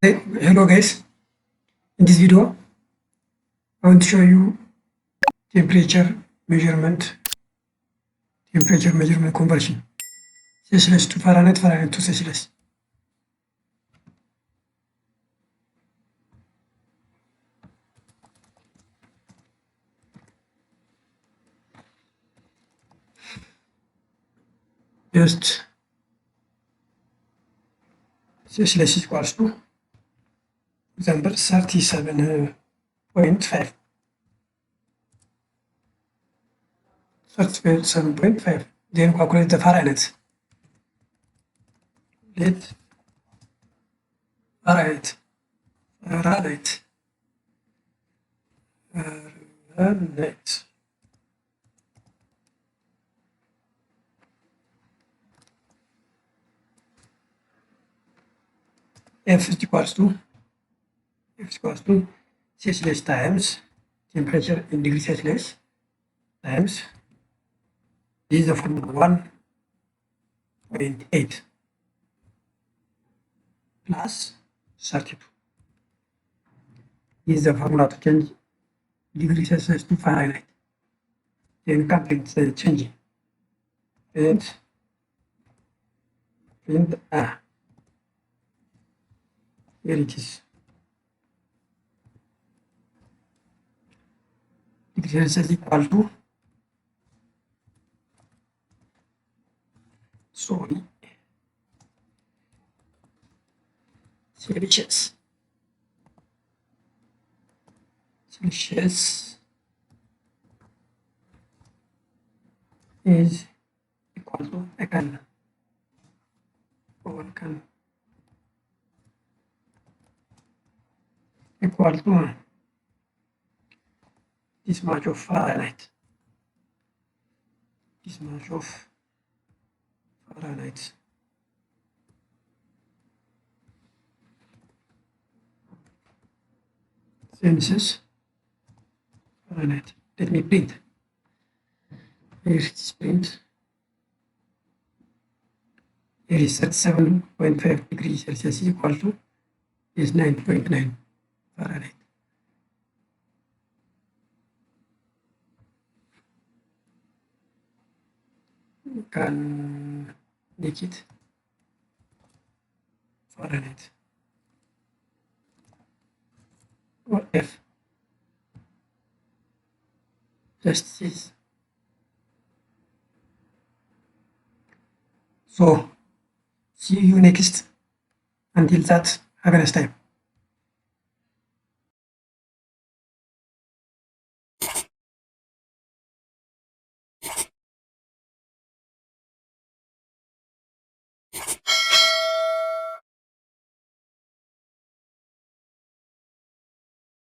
Hello guys, in this video I want to show you temperature measurement conversion Celsius to Fahrenheit, Fahrenheit to Celsius. Just Celsius is equals to example 37.5. 37.5. Then calculate the Fahrenheit. Let Fahrenheit. F is equals to Celsius times temperature in degrees Celsius times, this is the formula 1.8 plus 32. This is the formula to change degrees Celsius to Fahrenheit. Then complete the changing. Print here it is. Degrees Celsius equal to Celsius is equal to equal to this much of Fahrenheit. Celsius Fahrenheit. Let me print. Here it is print. Here is 37.5 degrees Celsius is equal to is 9.9 Fahrenheit. You can make it Fahrenheit or F. Just this. So see you next. Until that, have a nice time.